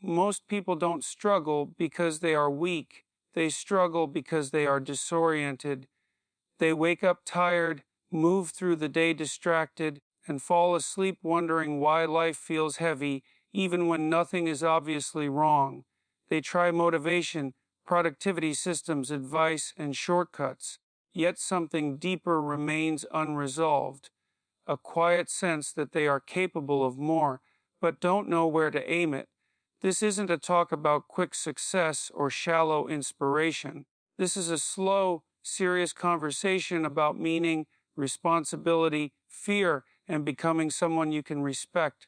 Most people don't struggle because they are weak. They struggle because they are disoriented. They wake up tired, move through the day distracted, and fall asleep wondering why life feels heavy, even when nothing is obviously wrong. They try motivation, productivity systems, advice, and shortcuts, yet something deeper remains unresolved, a quiet sense that they are capable of more, but don't know where to aim it. This isn't a talk about quick success or shallow inspiration. This is a slow, serious conversation about meaning, responsibility, fear, and becoming someone you can respect,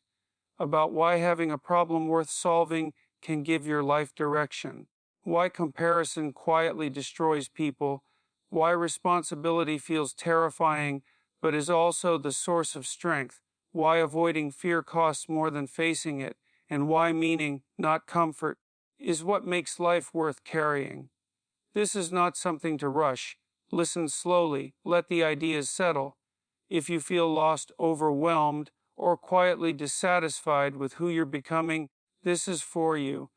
about why having a problem worth solving can give your life direction, why comparison quietly destroys people, why responsibility feels terrifying but is also the source of strength, why avoiding fear costs more than facing it, and why meaning, not comfort, is what makes life worth carrying. This is not something to rush. Listen slowly, let the ideas settle. If you feel lost, overwhelmed, or quietly dissatisfied with who you're becoming, this is for you.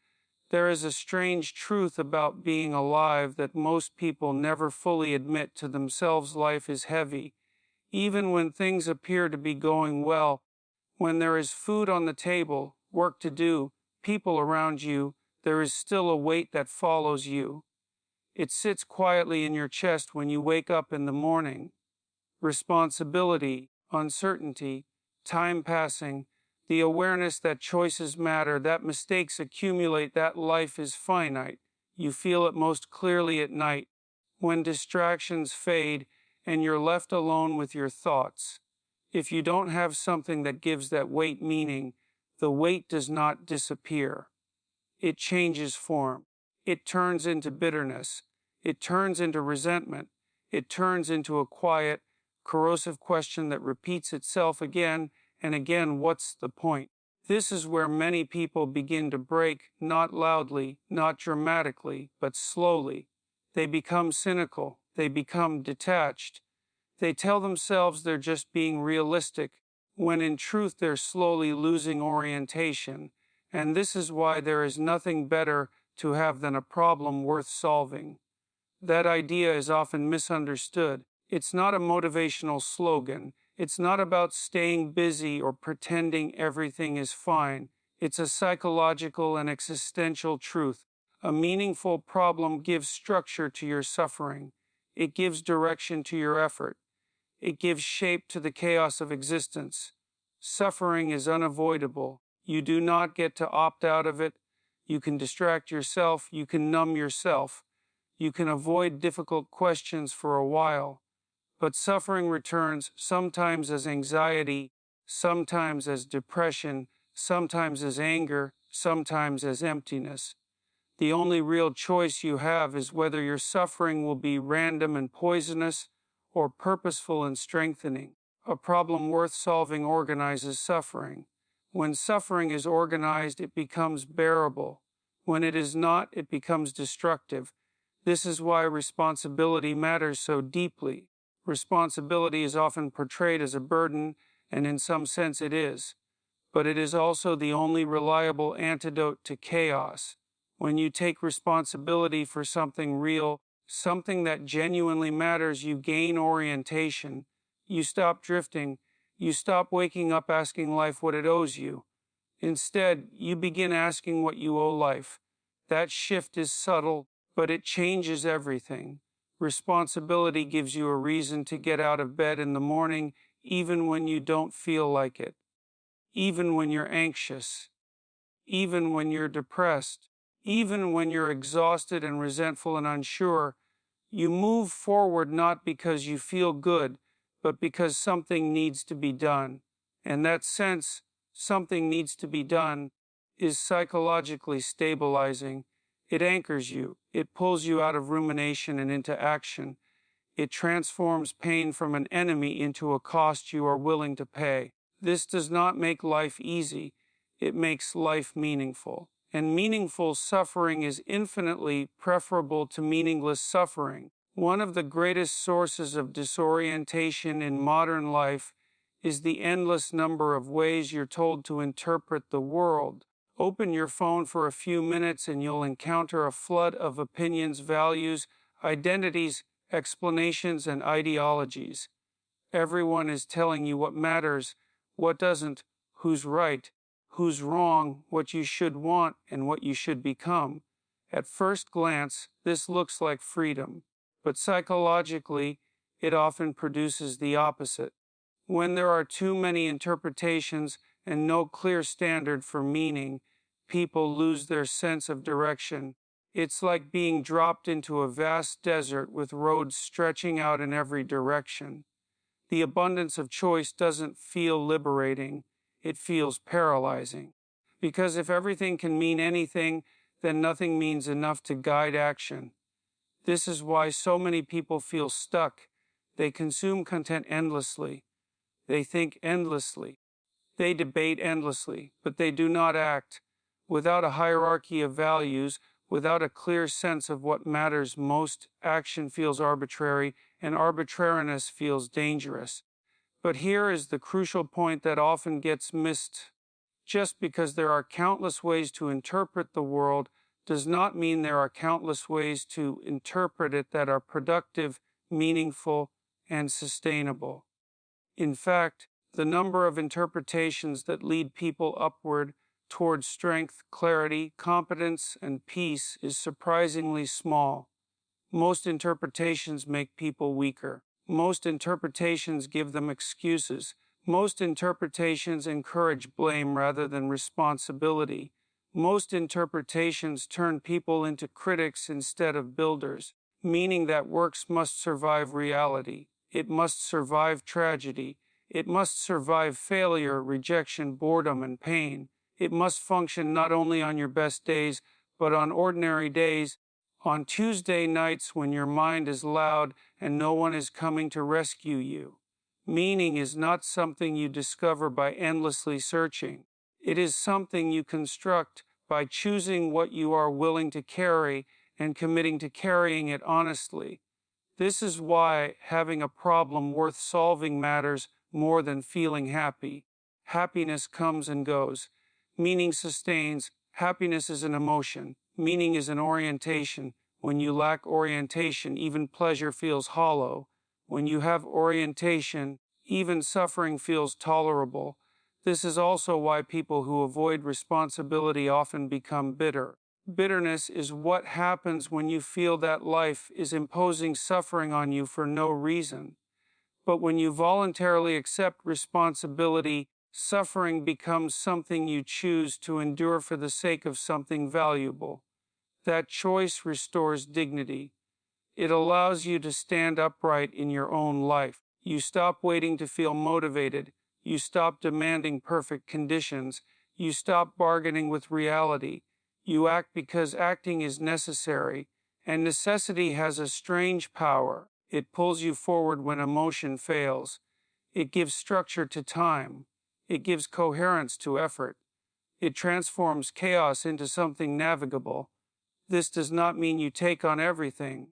There is a strange truth about being alive that most people never fully admit to themselves. Life is heavy. Even when things appear to be going well, when there is food on the table, work to do, people around you, there is still a weight that follows you. It sits quietly in your chest when you wake up in the morning. Responsibility, uncertainty, time passing, the awareness that choices matter, that mistakes accumulate, that life is finite. You feel it most clearly at night, when distractions fade and you're left alone with your thoughts. If you don't have something that gives that weight meaning, the weight does not disappear. It changes form. It turns into bitterness. It turns into resentment. It turns into a quiet, corrosive question that repeats itself again and again. What's the point? This is where many people begin to break, not loudly, not dramatically, but slowly. They become cynical. They become detached. They tell themselves they're just being realistic, when in truth they're slowly losing orientation. And this is why there is nothing better to have than a problem worth solving. That idea is often misunderstood. It's not a motivational slogan. It's not about staying busy or pretending everything is fine. It's a psychological and existential truth. A meaningful problem gives structure to your suffering. It gives direction to your effort. It gives shape to the chaos of existence. Suffering is unavoidable. You do not get to opt out of it. You can distract yourself. You can numb yourself. You can avoid difficult questions for a while. But suffering returns, sometimes as anxiety, sometimes as depression, sometimes as anger, sometimes as emptiness. The only real choice you have is whether your suffering will be random and poisonous or purposeful and strengthening. A problem worth solving organizes suffering. When suffering is organized, it becomes bearable. When it is not, it becomes destructive. This is why responsibility matters so deeply. Responsibility is often portrayed as a burden, and in some sense it is. But it is also the only reliable antidote to chaos. When you take responsibility for something real, something that genuinely matters, you gain orientation. You stop drifting. You stop waking up asking life what it owes you. Instead, you begin asking what you owe life. That shift is subtle, but it changes everything. Responsibility gives you a reason to get out of bed in the morning, even when you don't feel like it, even when you're anxious, even when you're depressed, even when you're exhausted and resentful and unsure. You move forward not because you feel good, but because something needs to be done. And that sense, something needs to be done, is psychologically stabilizing. It anchors you. It pulls you out of rumination and into action. It transforms pain from an enemy into a cost you are willing to pay. This does not make life easy. It makes life meaningful. And meaningful suffering is infinitely preferable to meaningless suffering. One of the greatest sources of disorientation in modern life is the endless number of ways you're told to interpret the world. Open your phone for a few minutes and you'll encounter a flood of opinions, values, identities, explanations, and ideologies. Everyone is telling you what matters, what doesn't, who's right, who's wrong, what you should want, and what you should become. At first glance, this looks like freedom, but psychologically, it often produces the opposite. When there are too many interpretations and no clear standard for meaning, people lose their sense of direction. It's like being dropped into a vast desert with roads stretching out in every direction. The abundance of choice doesn't feel liberating, it feels paralyzing. Because if everything can mean anything, then nothing means enough to guide action. This is why so many people feel stuck. They consume content endlessly. They think endlessly. They debate endlessly, but they do not act. Without a hierarchy of values, without a clear sense of what matters most, action feels arbitrary, and arbitrariness feels dangerous. But here is the crucial point that often gets missed. Just because there are countless ways to interpret the world does not mean there are countless ways to interpret it that are productive, meaningful, and sustainable. In fact, the number of interpretations that lead people upward toward strength, clarity, competence, and peace is surprisingly small. Most interpretations make people weaker. Most interpretations give them excuses. Most interpretations encourage blame rather than responsibility. Most interpretations turn people into critics instead of builders, meaning that works must survive reality. It must survive tragedy. It must survive failure, rejection, boredom, and pain. It must function not only on your best days, but on ordinary days, on Tuesday nights when your mind is loud and no one is coming to rescue you. Meaning is not something you discover by endlessly searching. It is something you construct by choosing what you are willing to carry and committing to carrying it honestly. This is why having a problem worth solving matters more than feeling happy. Happiness comes and goes. Meaning sustains. Happiness is an emotion. Meaning is an orientation. When you lack orientation, even pleasure feels hollow. When you have orientation, even suffering feels tolerable. This is also why people who avoid responsibility often become bitter. Bitterness is what happens when you feel that life is imposing suffering on you for no reason. But when you voluntarily accept responsibility, suffering becomes something you choose to endure for the sake of something valuable. That choice restores dignity. It allows you to stand upright in your own life. You stop waiting to feel motivated. You stop demanding perfect conditions. You stop bargaining with reality. You act because acting is necessary, and necessity has a strange power. It pulls you forward when emotion fails. It gives structure to time. It gives coherence to effort. It transforms chaos into something navigable. This does not mean you take on everything.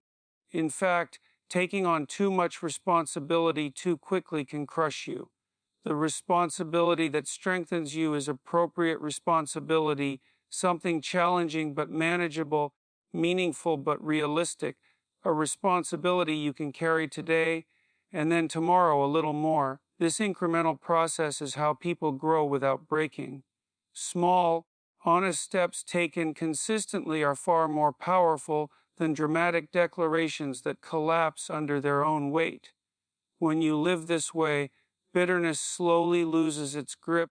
In fact, taking on too much responsibility too quickly can crush you. The responsibility that strengthens you is appropriate responsibility, something challenging but manageable, meaningful but realistic, a responsibility you can carry today, and then tomorrow a little more. This incremental process is how people grow without breaking. Small, honest steps taken consistently are far more powerful than dramatic declarations that collapse under their own weight. When you live this way, bitterness slowly loses its grip.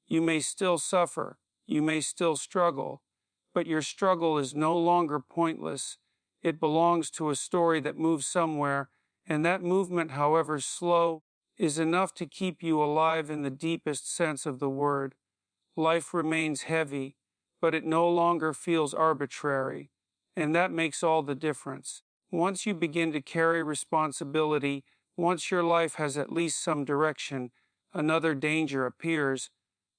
You may still suffer, you may still struggle, but your struggle is no longer pointless. It belongs to a story that moves somewhere, and that movement, however slow, is enough to keep you alive in the deepest sense of the word. Life remains heavy, but it no longer feels arbitrary, and that makes all the difference. Once you begin to carry responsibility, once your life has at least some direction, another danger appears,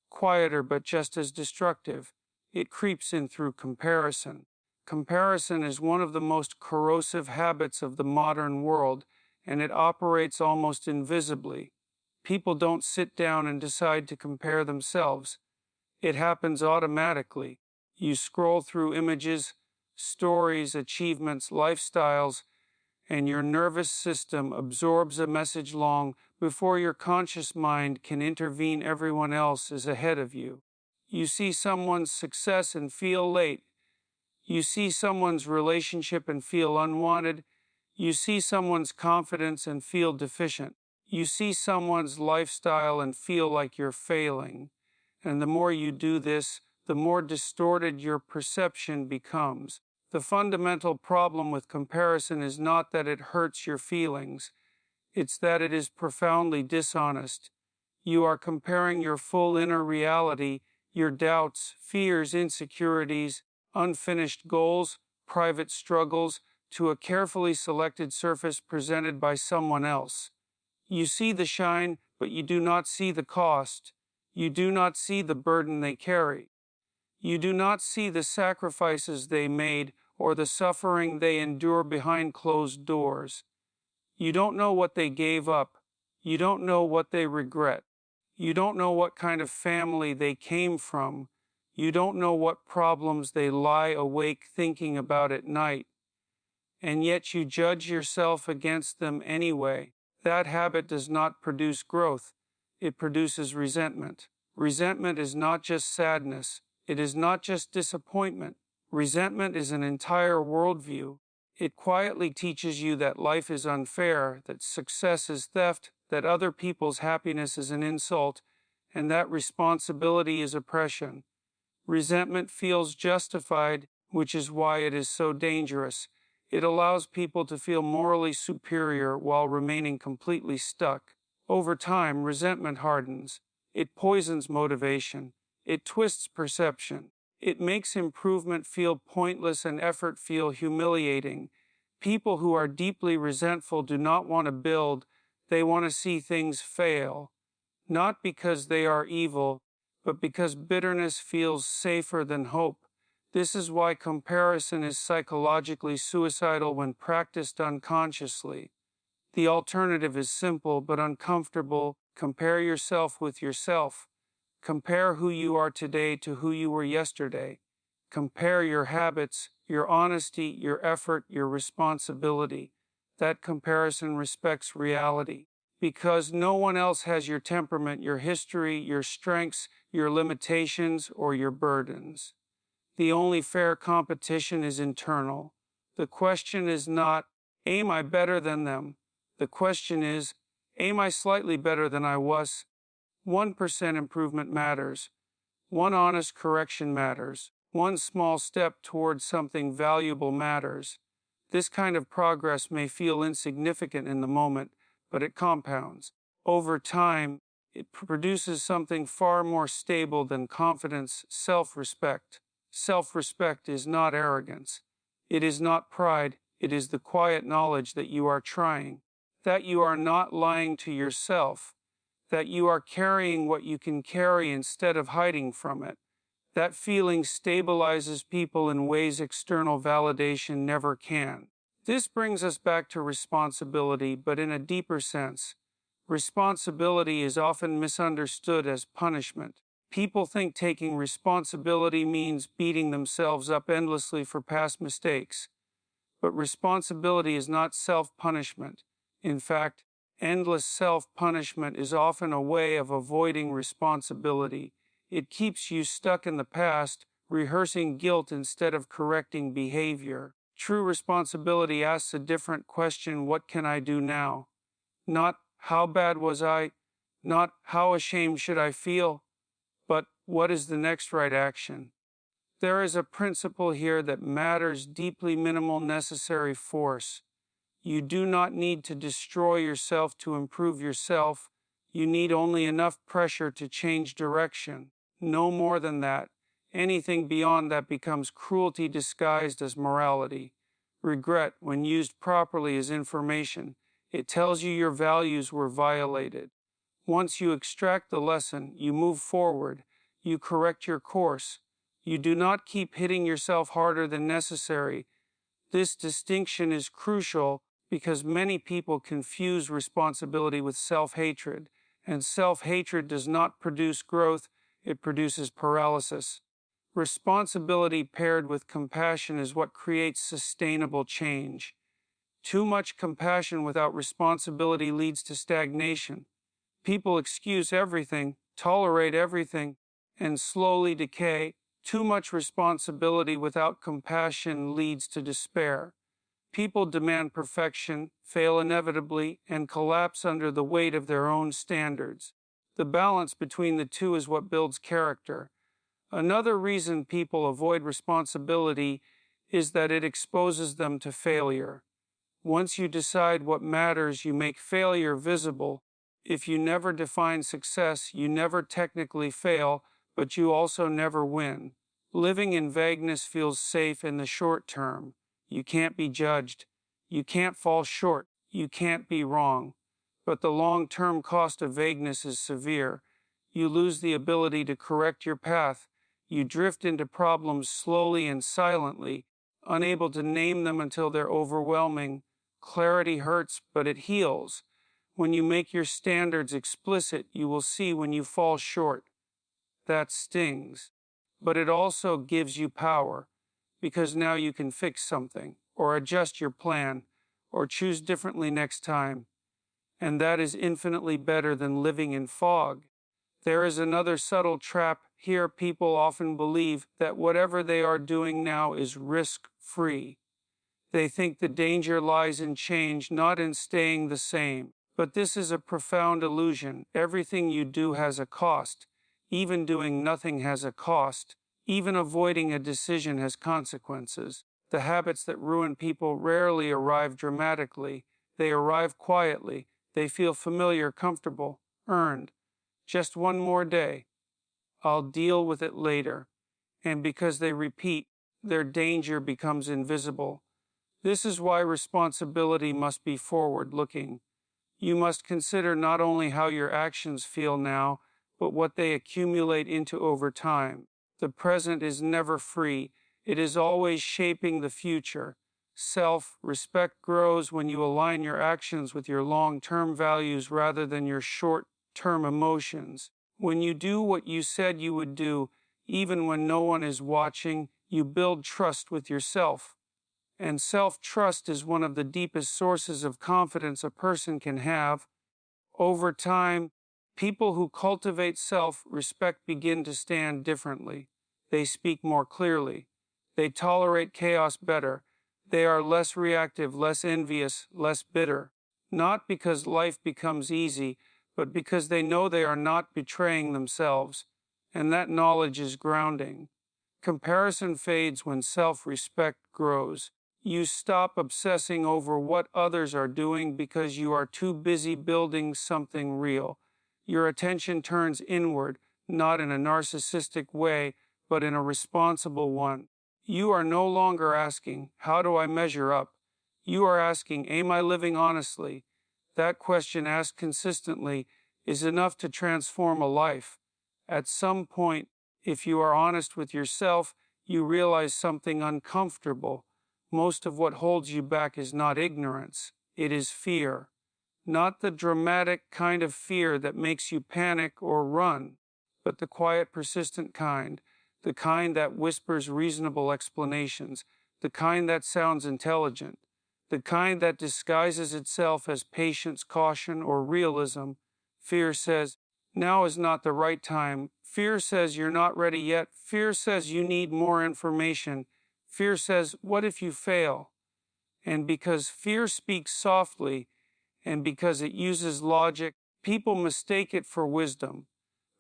quieter but just as destructive. It creeps in through comparison. Comparison is one of the most corrosive habits of the modern world, and it operates almost invisibly. People don't sit down and decide to compare themselves. It happens automatically. You scroll through images, stories, achievements, lifestyles, and your nervous system absorbs a message long before your conscious mind can intervene. Everyone else is ahead of you. You see someone's success and feel late. You see someone's relationship and feel unwanted. You see someone's confidence and feel deficient. You see someone's lifestyle and feel like you're failing. And the more you do this, the more distorted your perception becomes. The fundamental problem with comparison is not that it hurts your feelings, it's that it is profoundly dishonest. You are comparing your full inner reality, your doubts, fears, insecurities, unfinished goals, private struggles, to a carefully selected surface presented by someone else. You see the shine, but you do not see the cost. You do not see the burden they carry. You do not see the sacrifices they made or the suffering they endure behind closed doors. You don't know what they gave up. You don't know what they regret. You don't know what kind of family they came from. You don't know what problems they lie awake thinking about at night. And yet you judge yourself against them anyway. That habit does not produce growth. It produces resentment. Resentment is not just sadness. It is not just disappointment. Resentment is an entire worldview. It quietly teaches you that life is unfair, that success is theft, that other people's happiness is an insult, and that responsibility is oppression. Resentment feels justified, which is why it is so dangerous. It allows people to feel morally superior while remaining completely stuck. Over time, resentment hardens. It poisons motivation. It twists perception. It makes improvement feel pointless and effort feel humiliating. People who are deeply resentful do not want to build, they want to see things fail. Not because they are evil, but because bitterness feels safer than hope. This is why comparison is psychologically suicidal when practiced unconsciously. The alternative is simple but uncomfortable. Compare yourself with yourself. Compare who you are today to who you were yesterday. Compare your habits, your honesty, your effort, your responsibility. That comparison respects reality. Because no one else has your temperament, your history, your strengths, your limitations, or your burdens. The only fair competition is internal. The question is not, am I better than them? The question is, am I slightly better than I was? 1% improvement matters. One honest correction matters. One small step towards something valuable matters. This kind of progress may feel insignificant in the moment, but it compounds. Over time, it produces something far more stable than confidence, self-respect. Self-respect is not arrogance. It is not pride. It is the quiet knowledge that you are trying, that you are not lying to yourself, that you are carrying what you can carry instead of hiding from it. That feeling stabilizes people in ways external validation never can. This brings us back to responsibility, but in a deeper sense. Responsibility is often misunderstood as punishment. People think taking responsibility means beating themselves up endlessly for past mistakes. But responsibility is not self-punishment. In fact, endless self-punishment is often a way of avoiding responsibility. It keeps you stuck in the past, rehearsing guilt instead of correcting behavior. True responsibility asks a different question: what can I do now? Not, how bad was I? Not, how ashamed should I feel? But, what is the next right action? There is a principle here that matters deeply: minimal necessary force. You do not need to destroy yourself to improve yourself. You need only enough pressure to change direction. No more than that. Anything beyond that becomes cruelty disguised as morality. Regret, when used properly, is information. It tells you your values were violated. Once you extract the lesson, you move forward. You correct your course. You do not keep hitting yourself harder than necessary. This distinction is crucial because many people confuse responsibility with self-hatred, and self-hatred does not produce growth, it produces paralysis. Responsibility paired with compassion is what creates sustainable change. Too much compassion without responsibility leads to stagnation. People excuse everything, tolerate everything, and slowly decay. Too much responsibility without compassion leads to despair. People demand perfection, fail inevitably, and collapse under the weight of their own standards. The balance between the two is what builds character. Another reason people avoid responsibility is that it exposes them to failure. Once you decide what matters, you make failure visible. If you never define success, you never technically fail, but you also never win. Living in vagueness feels safe in the short term. You can't be judged. You can't fall short. You can't be wrong. But the long-term cost of vagueness is severe. You lose the ability to correct your path. You drift into problems slowly and silently, unable to name them until they're overwhelming. Clarity hurts, but it heals. When you make your standards explicit, you will see when you fall short. That stings. But it also gives you power, because now you can fix something, or adjust your plan, or choose differently next time. And that is infinitely better than living in fog. There is another subtle trap here. People often believe that whatever they are doing now is risk-free. They think the danger lies in change, not in staying the same. But this is a profound illusion. Everything you do has a cost. Even doing nothing has a cost. Even avoiding a decision has consequences. The habits that ruin people rarely arrive dramatically. They arrive quietly. They feel familiar, comfortable, earned. Just one more day. I'll deal with it later. And because they repeat, their danger becomes invisible. This is why responsibility must be forward-looking. You must consider not only how your actions feel now, but what they accumulate into over time. The present is never free. It is always shaping the future. Self-respect grows when you align your actions with your long-term values rather than your short-term emotions. When you do what you said you would do, even when no one is watching, you build trust with yourself. And self-trust is one of the deepest sources of confidence a person can have. Over time, people who cultivate self-respect begin to stand differently. They speak more clearly. They tolerate chaos better. They are less reactive, less envious, less bitter. Not because life becomes easy, but because they know they are not betraying themselves. And that knowledge is grounding. Comparison fades when self-respect grows. You stop obsessing over what others are doing because you are too busy building something real. Your attention turns inward, not in a narcissistic way, but in a responsible one. You are no longer asking, how do I measure up? You are asking, am I living honestly? That question asked consistently is enough to transform a life. At some point, if you are honest with yourself, you realize something uncomfortable. Most of what holds you back is not ignorance, it is fear. Not the dramatic kind of fear that makes you panic or run, but the quiet, persistent kind, the kind that whispers reasonable explanations, the kind that sounds intelligent, the kind that disguises itself as patience, caution, or realism. Fear says, now is not the right time. Fear says you're not ready yet. Fear says you need more information. Fear says, what if you fail? And because fear speaks softly, and because it uses logic, people mistake it for wisdom.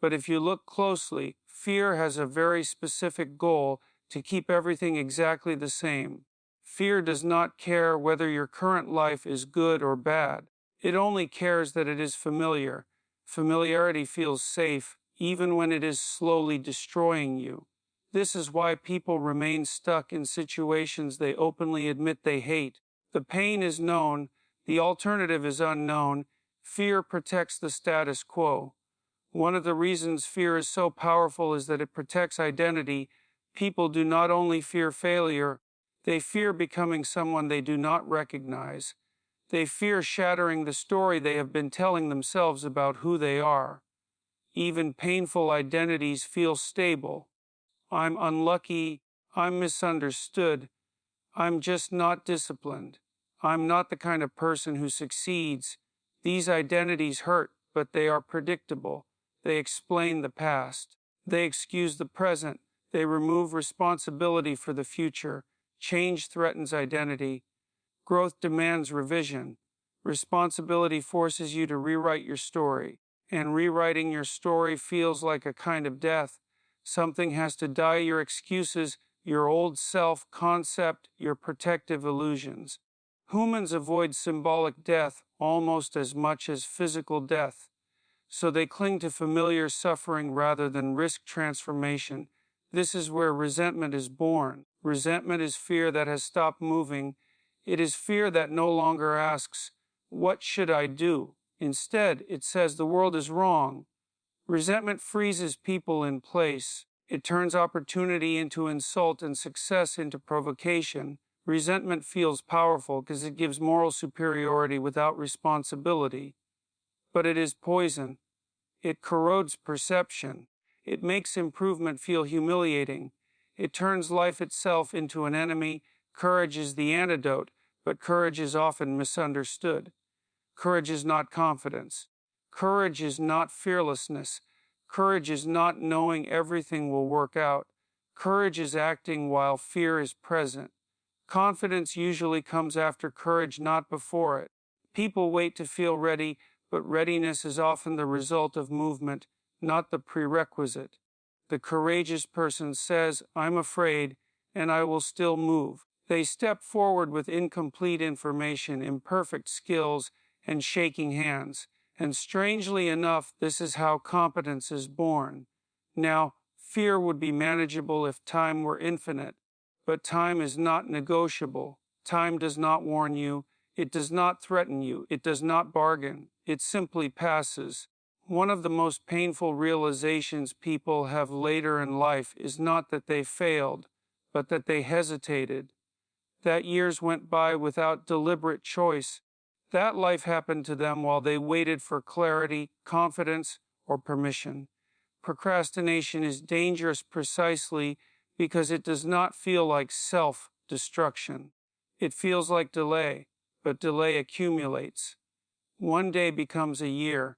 But if you look closely, fear has a very specific goal: to keep everything exactly the same. Fear does not care whether your current life is good or bad. It only cares that it is familiar. Familiarity feels safe, even when it is slowly destroying you. This is why people remain stuck in situations they openly admit they hate. The pain is known, the alternative is unknown. Fear protects the status quo. One of the reasons fear is so powerful is that it protects identity. People do not only fear failure, they fear becoming someone they do not recognize. They fear shattering the story they have been telling themselves about who they are. Even painful identities feel stable. I'm unlucky, I'm misunderstood, I'm just not disciplined. I'm not the kind of person who succeeds. These identities hurt, but they are predictable. They explain the past. They excuse the present. They remove responsibility for the future. Change threatens identity. Growth demands revision. Responsibility forces you to rewrite your story. And rewriting your story feels like a kind of death. Something has to die: your excuses, your old self concept, your protective illusions. Humans avoid symbolic death almost as much as physical death, so they cling to familiar suffering rather than risk transformation. This is where resentment is born. Resentment is fear that has stopped moving. It is fear that no longer asks, "What should I do?" Instead, it says the world is wrong. Resentment freezes people in place. It turns opportunity into insult and success into provocation. Resentment feels powerful because it gives moral superiority without responsibility. But it is poison. It corrodes perception. It makes improvement feel humiliating. It turns life itself into an enemy. Courage is the antidote, but courage is often misunderstood. Courage is not confidence. Courage is not fearlessness. Courage is not knowing everything will work out. Courage is acting while fear is present. Confidence usually comes after courage, not before it. People wait to feel ready, but readiness is often the result of movement, not the prerequisite. The courageous person says, "I'm afraid, and I will still move." They step forward with incomplete information, imperfect skills, and shaking hands. And strangely enough, this is how competence is born. Now, fear would be manageable if time were infinite, but time is not negotiable. Time does not warn you, it does not threaten you, it does not bargain, it simply passes. One of the most painful realizations people have later in life is not that they failed, but that they hesitated. That years went by without deliberate choice. That life happened to them while they waited for clarity, confidence, or permission. Procrastination is dangerous precisely because it does not feel like self-destruction. It feels like delay, but delay accumulates. One day becomes a year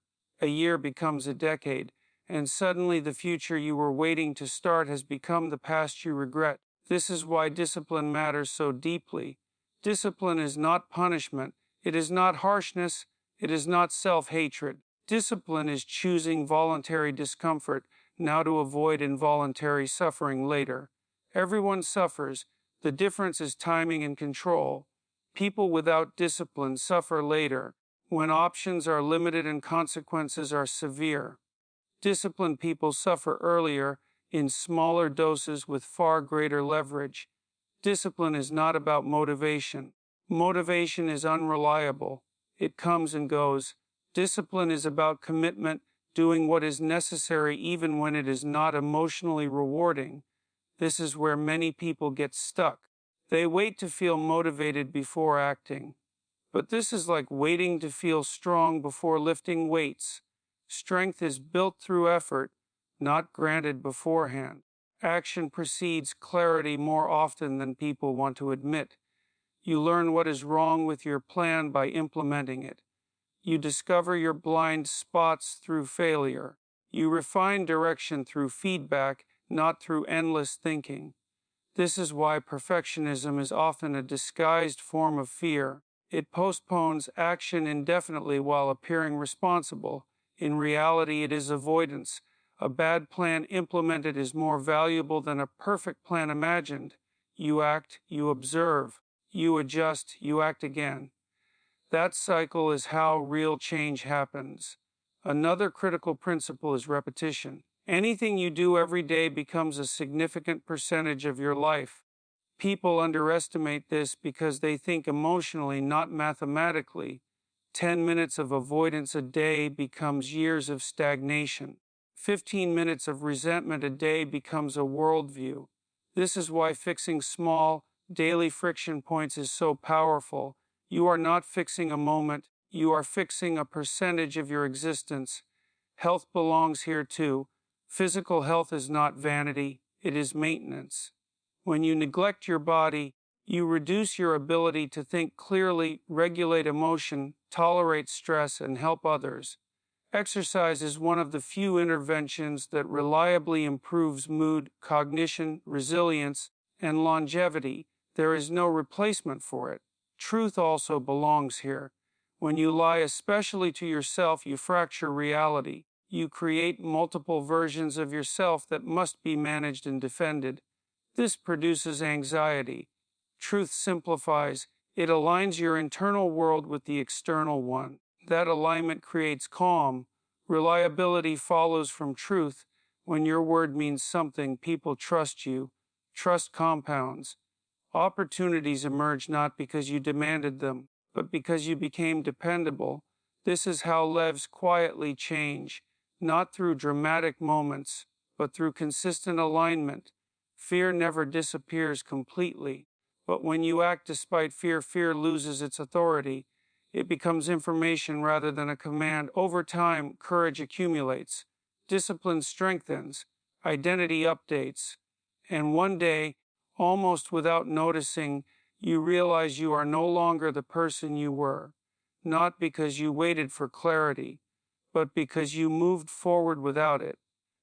becomes a decade, and suddenly the future you were waiting to start has become the past you regret. This is why discipline matters so deeply. Discipline is not punishment, it is not harshness, it is not self-hatred. Discipline is choosing voluntary discomfort now to avoid involuntary suffering later. Everyone suffers. The difference is timing and control. People without discipline suffer later, when options are limited and consequences are severe. Disciplined people suffer earlier, in smaller doses with far greater leverage. Discipline is not about motivation. Motivation is unreliable. It comes and goes. Discipline is about commitment, doing what is necessary even when it is not emotionally rewarding. This is where many people get stuck. They wait to feel motivated before acting. But this is like waiting to feel strong before lifting weights. Strength is built through effort, not granted beforehand. Action precedes clarity more often than people want to admit. You learn what is wrong with your plan by implementing it. You discover your blind spots through failure. You refine direction through feedback, not through endless thinking. This is why perfectionism is often a disguised form of fear. It postpones action indefinitely while appearing responsible. In reality, it is avoidance. A bad plan implemented is more valuable than a perfect plan imagined. You act, you observe, you adjust, you act again. That cycle is how real change happens. Another critical principle is repetition. Anything you do every day becomes a significant percentage of your life. People underestimate this because they think emotionally, not mathematically. 10 minutes of avoidance a day becomes years of stagnation. 15 minutes of resentment a day becomes a worldview. This is why fixing small, daily friction points is so powerful. You are not fixing a moment, you are fixing a percentage of your existence. Health belongs here too. Physical health is not vanity, it is maintenance. When you neglect your body, you reduce your ability to think clearly, regulate emotion, tolerate stress, and help others. Exercise is one of the few interventions that reliably improves mood, cognition, resilience, and longevity. There is no replacement for it. Truth also belongs here. When you lie especially to yourself, you fracture reality. You create multiple versions of yourself that must be managed and defended. This produces anxiety. Truth simplifies. It aligns your internal world with the external one. That alignment creates calm. Reliability follows from truth. When your word means something, people trust you. Trust compounds. Opportunities emerge not because you demanded them, but because you became dependable. This is how lives quietly change, not through dramatic moments, but through consistent alignment. Fear never disappears completely, but when you act despite fear, fear loses its authority. It becomes information rather than a command. Over time, courage accumulates, discipline strengthens, identity updates, and one day, almost without noticing, you realize you are no longer the person you were, not because you waited for clarity, but because you moved forward without it.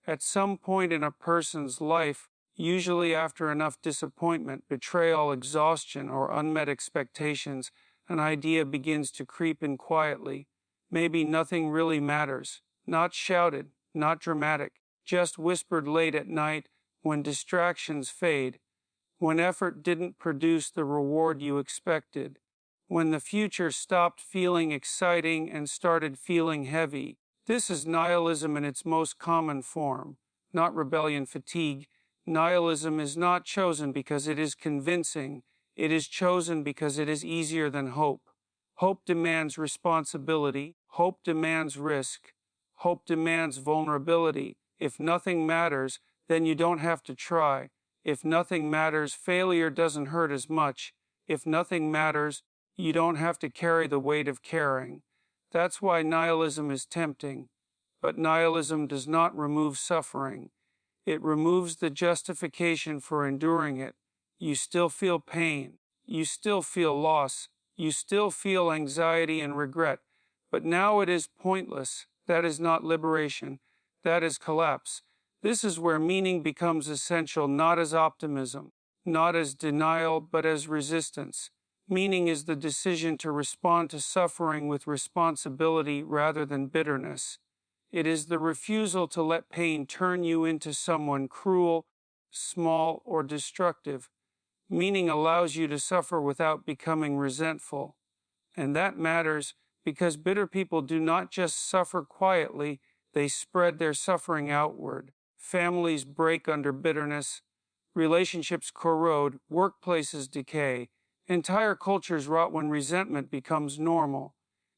At some point in a person's life, usually after enough disappointment, betrayal, exhaustion, or unmet expectations, an idea begins to creep in quietly. Maybe nothing really matters. Not shouted, not dramatic, just whispered late at night when distractions fade, when effort didn't produce the reward you expected, when the future stopped feeling exciting and started feeling heavy. This is nihilism in its most common form, not rebellion fatigue. Nihilism is not chosen because it is convincing. It is chosen because it is easier than hope. Hope demands responsibility. Hope demands risk. Hope demands vulnerability. If nothing matters, then you don't have to try. If nothing matters, failure doesn't hurt as much. If nothing matters, you don't have to carry the weight of caring. That's why nihilism is tempting. But nihilism does not remove suffering. It removes the justification for enduring it. You still feel pain. You still feel loss. You still feel anxiety and regret. But now it is pointless. That is not liberation. That is collapse. This is where meaning becomes essential, not as optimism, not as denial, but as resistance. Meaning is the decision to respond to suffering with responsibility rather than bitterness. It is the refusal to let pain turn you into someone cruel, small, or destructive. Meaning allows you to suffer without becoming resentful. And that matters because bitter people do not just suffer quietly, they spread their suffering outward. Families break under bitterness. Relationships corrode. Workplaces decay. Entire cultures rot when resentment becomes normal.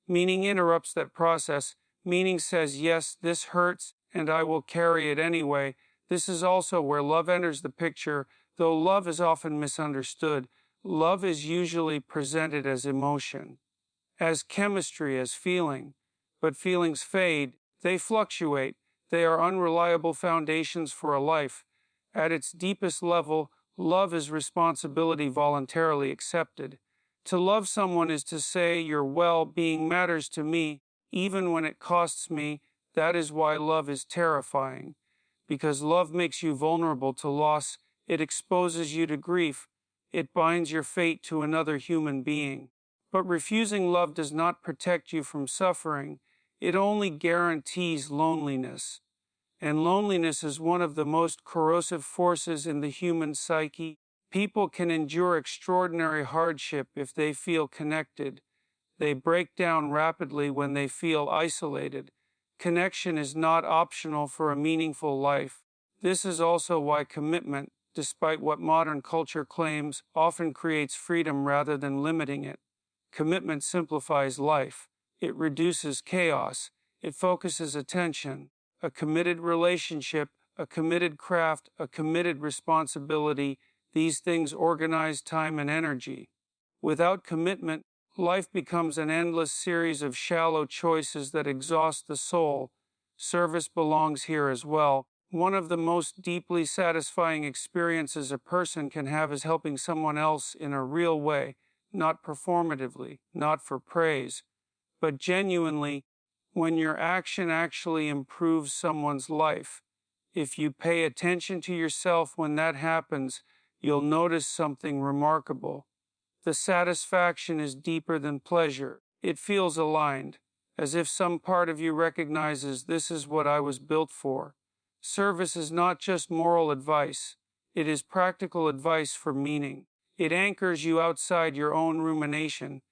Meaning interrupts that process. Meaning says, yes, this hurts, and I will carry it anyway. This is also where love enters the picture. Though love is often misunderstood, love is usually presented as emotion, as chemistry, as feeling. But feelings fade, they fluctuate, they are unreliable foundations for a life. At its deepest level, love is responsibility voluntarily accepted. To love someone is to say your well-being matters to me, even when it costs me. That is why love is terrifying. Because love makes you vulnerable to loss, it exposes you to grief, it binds your fate to another human being. But refusing love does not protect you from suffering, it only guarantees loneliness. And loneliness is one of the most corrosive forces in the human psyche. People can endure extraordinary hardship if they feel connected. They break down rapidly when they feel isolated. Connection is not optional for a meaningful life. This is also why commitment, despite what modern culture claims, often creates freedom rather than limiting it. Commitment simplifies life. It reduces chaos. It focuses attention. A committed relationship, a committed craft, a committed responsibility, these things organize time and energy. Without commitment, life becomes an endless series of shallow choices that exhaust the soul. Service belongs here as well. One of the most deeply satisfying experiences a person can have is helping someone else in a real way, not performatively, not for praise, but genuinely, when your action actually improves someone's life. If you pay attention to yourself when that happens, you'll notice something remarkable. The satisfaction is deeper than pleasure. It feels aligned, as if some part of you recognizes this is what I was built for. Service is not just moral advice, it is practical advice for meaning. It anchors you outside your own rumination.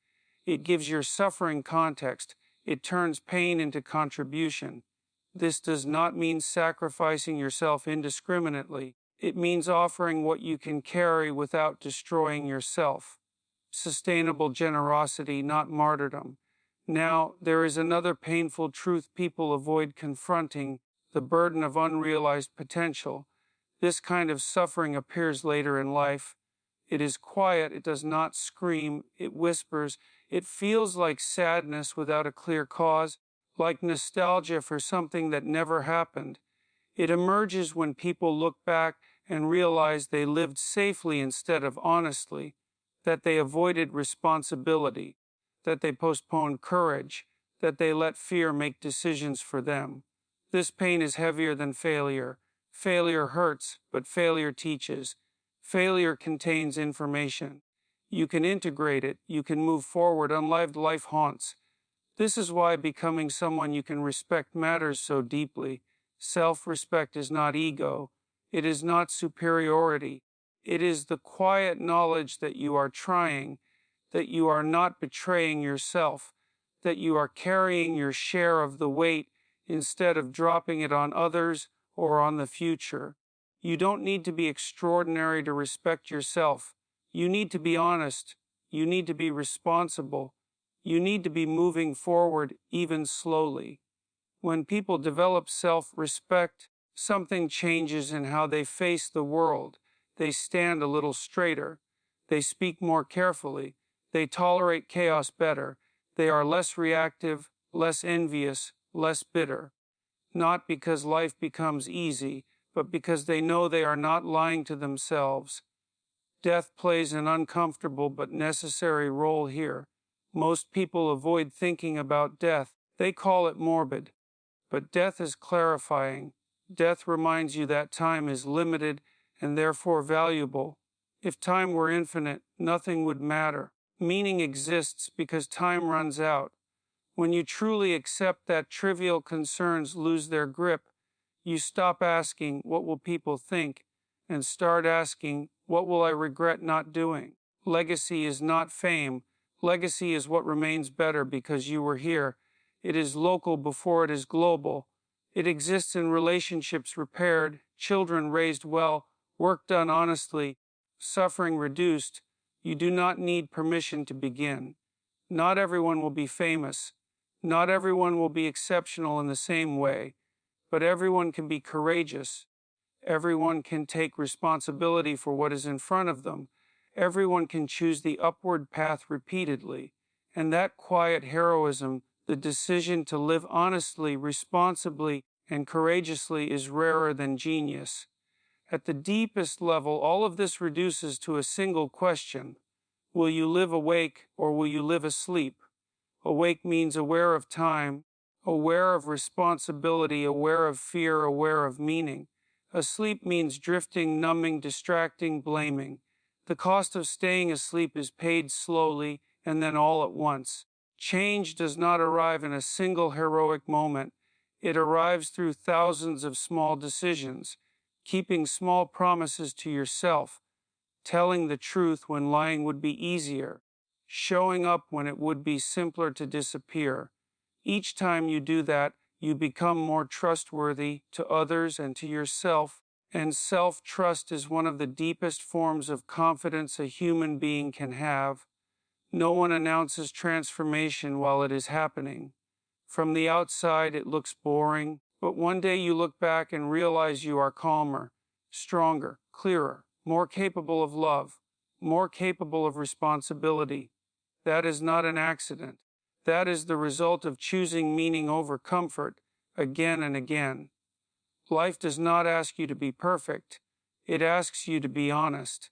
It gives your suffering context. It turns pain into contribution. This does not mean sacrificing yourself indiscriminately. It means offering what you can carry without destroying yourself. Sustainable generosity, not martyrdom. Now, there is another painful truth people avoid confronting: the burden of unrealized potential. This kind of suffering appears later in life. It is quiet, it does not scream, it whispers. It feels like sadness without a clear cause, like nostalgia for something that never happened. It emerges when people look back and realize they lived safely instead of honestly, that they avoided responsibility, that they postponed courage, that they let fear make decisions for them. This pain is heavier than failure. Failure hurts, but failure teaches. Failure contains information. You can integrate it, you can move forward. Unlived life haunts. This is why becoming someone you can respect matters so deeply. Self-respect is not ego. It is not superiority. It is the quiet knowledge that you are trying, that you are not betraying yourself, that you are carrying your share of the weight instead of dropping it on others or on the future. You don't need to be extraordinary to respect yourself. You need to be honest. You need to be responsible. You need to be moving forward, even slowly. When people develop self-respect, something changes in how they face the world. They stand a little straighter. They speak more carefully. They tolerate chaos better. They are less reactive, less envious, less bitter. Not because life becomes easy, but because they know they are not lying to themselves. Death plays an uncomfortable but necessary role here. Most people avoid thinking about death. They call it morbid. But death is clarifying. Death reminds you that time is limited and therefore valuable. If time were infinite, nothing would matter. Meaning exists because time runs out. When you truly accept that trivial concerns lose their grip, you stop asking, "What will people think?" and start asking, "What will I regret not doing?" Legacy is not fame. Legacy is what remains better because you were here. It is local before it is global. It exists in relationships repaired, children raised well, work done honestly, suffering reduced. You do not need permission to begin. Not everyone will be famous. Not everyone will be exceptional in the same way, but everyone can be courageous. Everyone can take responsibility for what is in front of them. Everyone can choose the upward path repeatedly. And that quiet heroism, the decision to live honestly, responsibly, and courageously, is rarer than genius. At the deepest level, all of this reduces to a single question: will you live awake or will you live asleep? Awake means aware of time, aware of responsibility, aware of fear, aware of meaning. Asleep means drifting, numbing, distracting, blaming. The cost of staying asleep is paid slowly and then all at once. Change does not arrive in a single heroic moment. It arrives through thousands of small decisions, keeping small promises to yourself, telling the truth when lying would be easier, showing up when it would be simpler to disappear. Each time you do that, you become more trustworthy to others and to yourself, and self-trust is one of the deepest forms of confidence a human being can have. No one announces transformation while it is happening. From the outside, it looks boring, but one day you look back and realize you are calmer, stronger, clearer, more capable of love, more capable of responsibility. That is not an accident. That is the result of choosing meaning over comfort, again and again. Life does not ask you to be perfect. It asks you to be honest,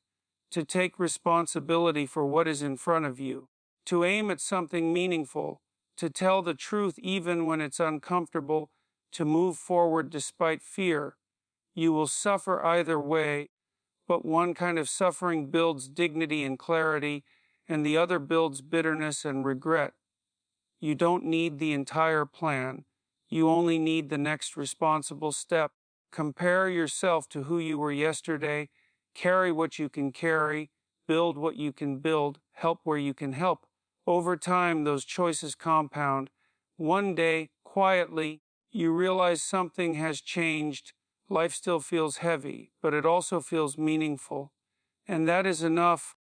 to take responsibility for what is in front of you, to aim at something meaningful, to tell the truth even when it's uncomfortable, to move forward despite fear. You will suffer either way, but one kind of suffering builds dignity and clarity, and the other builds bitterness and regret. You don't need the entire plan. You only need the next responsible step. Compare yourself to who you were yesterday. Carry what you can carry. Build what you can build. Help where you can help. Over time, those choices compound. One day, quietly, you realize something has changed. Life still feels heavy, but it also feels meaningful. And that is enough.